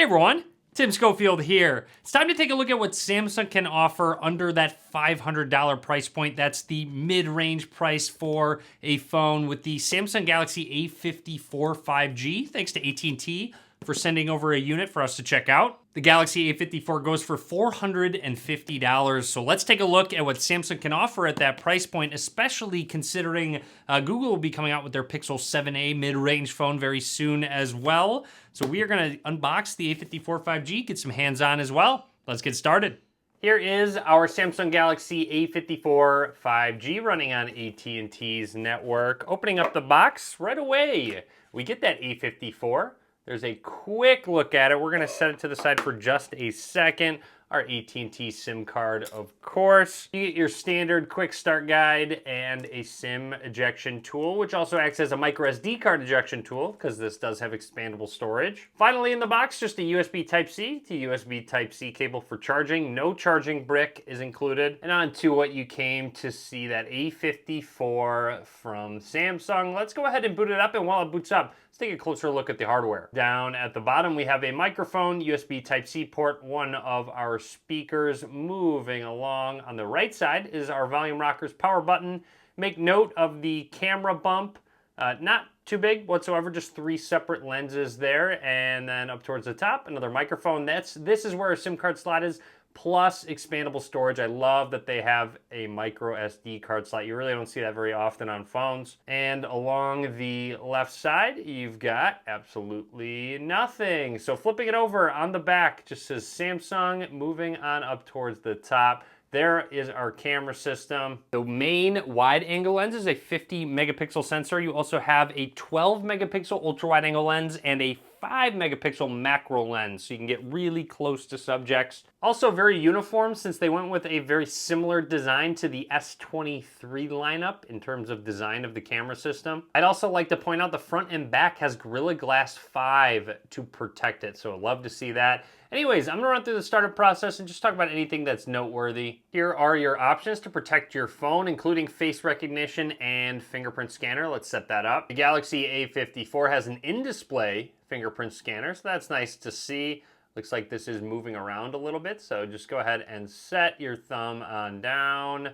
everyone, Tim Schofield here. It's time to take a look at what Samsung can offer under that $500 price point. That's the mid-range price for a phone with the Samsung Galaxy A54 5G, thanks to AT&T for sending over a unit for us to check out. The Galaxy A54 goes for $450. So let's take a look at what Samsung can offer at that price point, especially considering Google will be coming out with their Pixel 7a mid-range phone very soon as well. So we are gonna unbox the A54 5G, get some hands-on as well. Let's get started. Here is our Samsung Galaxy A54 5G running on AT&T's network. Opening up the box right away, we get that A54. There's a quick look at it. We're gonna set it to the side for just a second. Our AT&T SIM card, of course. You get your standard quick start guide and a SIM ejection tool, which also acts as a micro SD card ejection tool, because this does have expandable storage. Finally in the box, just a USB Type-C to USB Type-C cable for charging. No charging brick is included. And on to what you came to see, that A54 from Samsung. Let's go ahead and boot it up, and while it boots up, let's take a closer look at the hardware. Down at the bottom, we have a microphone, USB Type-C port, one of our speakers. Moving along on the right side is our volume rockers power button. Make note of the camera bump. Not too big whatsoever, just 3 separate lenses there. And then up towards the top, another microphone. This is where a SIM card slot is, plus expandable storage. I love that they have a micro SD card slot. You really don't see that very often on phones. And along the left side, you've got absolutely nothing. So flipping it over on the back, just says Samsung. Moving on up towards the top, there is our camera system. The main wide angle lens is a 50 megapixel sensor. You also have a 12 megapixel ultra wide angle lens and a 5 megapixel macro lens, so you can get really close to subjects. Also very uniform, since they went with a very similar design to the S23 lineup in terms of design of the camera system. I'd also like to point out the front and back has Gorilla Glass 5 to protect it, so I'd love to see that. Anyways, I'm gonna run through the startup process and just talk about anything that's noteworthy. Here are your options to protect your phone, including face recognition and fingerprint scanner. Let's set that up. The Galaxy A54 has an in-display fingerprint scanner, so that's nice to see. Looks like this is moving around a little bit, so just go ahead and set your thumb on down.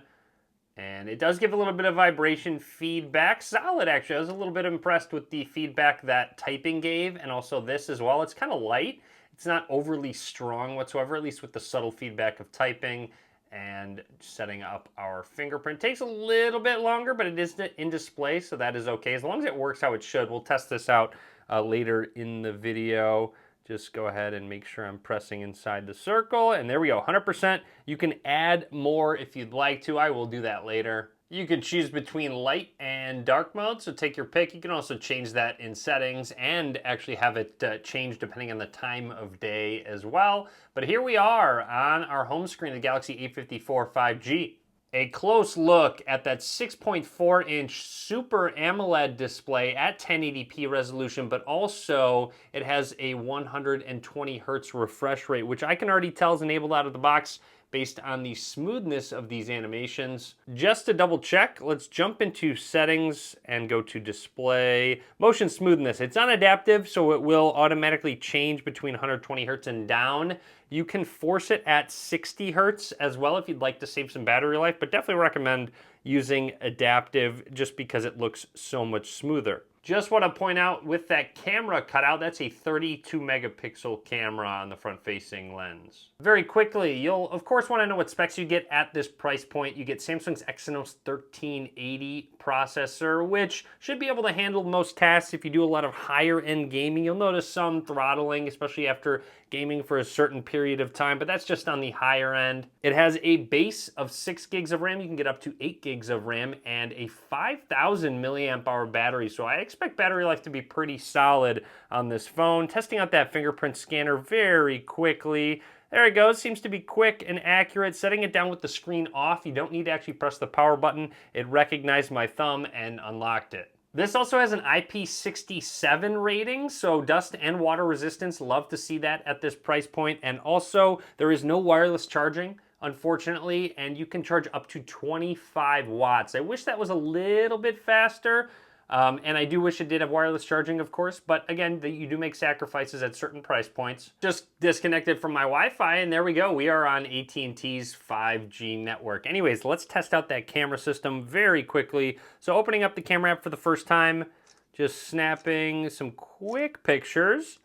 And it does give a little bit of vibration feedback. Solid, actually. I was a little bit impressed with the feedback that typing gave, and also this as well. It's kind of light. It's not overly strong whatsoever, at least with the subtle feedback of typing. And setting up our fingerprint takes a little bit longer, but it is in display, so that is okay. As long as it works how it should. We'll test this out later in the video. Just go ahead and make sure I'm pressing inside the circle, and there we go, 100%. You can add more if you'd like to. I will do that later. You can choose between light and dark mode, so take your pick. You can also change that in settings and actually have it change depending on the time of day as well. But here we are on our home screen, the Galaxy A54 5G. A close look at that 6.4-inch Super AMOLED display at 1080p resolution, but also it has a 120 hertz refresh rate, which I can already tell is enabled out of the box based on the smoothness of these animations. Just to double check, let's jump into settings and go to display. Motion smoothness, it's unadaptive, so it will automatically change between 120 hertz and down. You can force it at 60 hertz as well if you'd like to save some battery life, but definitely recommend using adaptive just because it looks so much smoother. Just want to point out with that camera cutout, that's a 32 megapixel camera on the front facing lens. Very quickly, you'll of course want to know what specs you get at this price point. You get Samsung's Exynos 1380 processor, which should be able to handle most tasks. If you do a lot of higher end gaming, you'll notice some throttling, especially after gaming for a certain period of time, but that's just on the higher end. It has a base of 6 gigs of RAM. You can get up to 8 gigs of RAM and a 5,000 milliamp hour battery. So I expect battery life to be pretty solid on this phone. Testing out that fingerprint scanner very quickly. There it goes, seems to be quick and accurate. Setting it down with the screen off, you don't need to actually press the power button. It recognized my thumb and unlocked it. This also has an IP67 rating, so dust and water resistance. Love to see that at this price point. And also, there is no wireless charging, unfortunately, and you can charge up to 25 watts. I wish that was a little bit faster. And I do wish it did have wireless charging, of course, but again, you do make sacrifices at certain price points. Just disconnected from my Wi-Fi, and there we go. We are on AT&T's 5G network. Anyways, let's test out that camera system very quickly. So opening up the camera app for the first time, just snapping some quick pictures.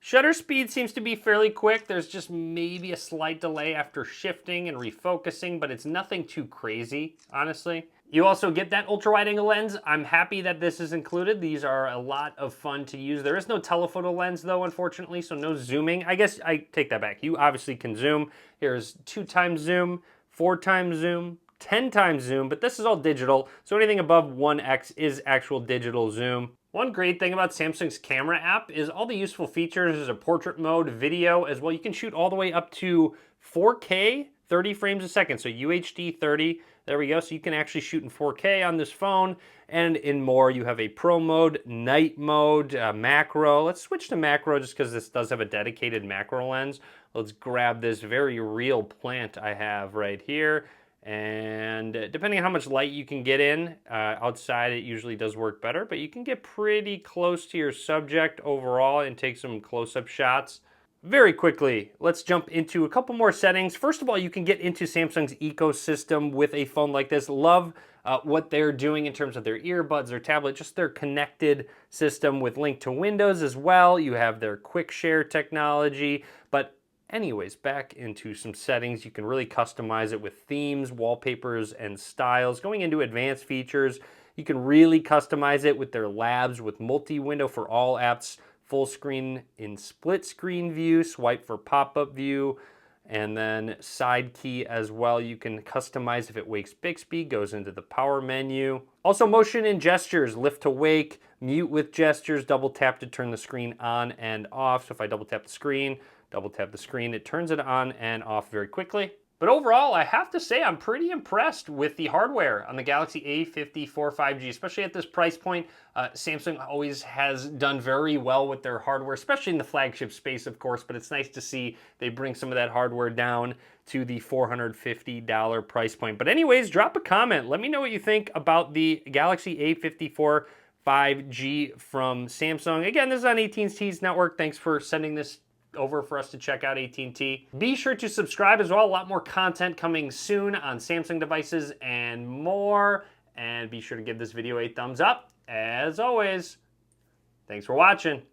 Shutter speed seems to be fairly quick. There's just maybe a slight delay after shifting and refocusing, but it's nothing too crazy, honestly. You also get that ultra-wide angle lens. I'm happy that this is included. These are a lot of fun to use. There is no telephoto lens though, unfortunately, so no zooming. I guess I take that back. You obviously can zoom. Here's 2x zoom, 4x zoom, 10x zoom, but this is all digital, so anything above 1x is actual digital zoom. One great thing about Samsung's camera app is all the useful features. There's a portrait mode, video as well. You can shoot all the way up to 4K, 30 frames a second, so UHD 30. There we go, so you can actually shoot in 4K on this phone, and in more, you have a pro mode, night mode, macro. Let's switch to macro just because this does have a dedicated macro lens. Let's grab this very real plant I have right here. And depending on how much light you can get in, outside it usually does work better, but you can get pretty close to your subject overall and take some close-up shots. Very quickly, let's jump into a couple more settings. First of all, you can get into Samsung's ecosystem with a phone like this. Love what they're doing in terms of their earbuds, their tablet, just their connected system with link to Windows as well. You have their quick share technology, but anyways, back into some settings. You can really customize it with themes, wallpapers, and styles. Going into advanced features, you can really customize it with their labs with multi-window for all apps, full screen in split screen view, swipe for pop-up view, and then side key as well. You can customize if it wakes Bixby, goes into the power menu. Also motion and gestures, lift to wake, mute with gestures, double tap to turn the screen on and off. So if I double tap the screen, it turns it on and off very quickly. But overall, I have to say I'm pretty impressed with the hardware on the Galaxy A54 5G, especially at this price point. Samsung always has done very well with their hardware, especially in the flagship space, of course, but it's nice to see they bring some of that hardware down to the $450 price point. But anyways, drop a comment. Let me know what you think about the Galaxy A54 5G from Samsung. Again, this is on AT&T's network. Thanks for sending this over for us to check out AT&T. Be sure to subscribe as well. A lot more content coming soon on Samsung devices and more. And be sure to give this video a thumbs up. As always, thanks for watching.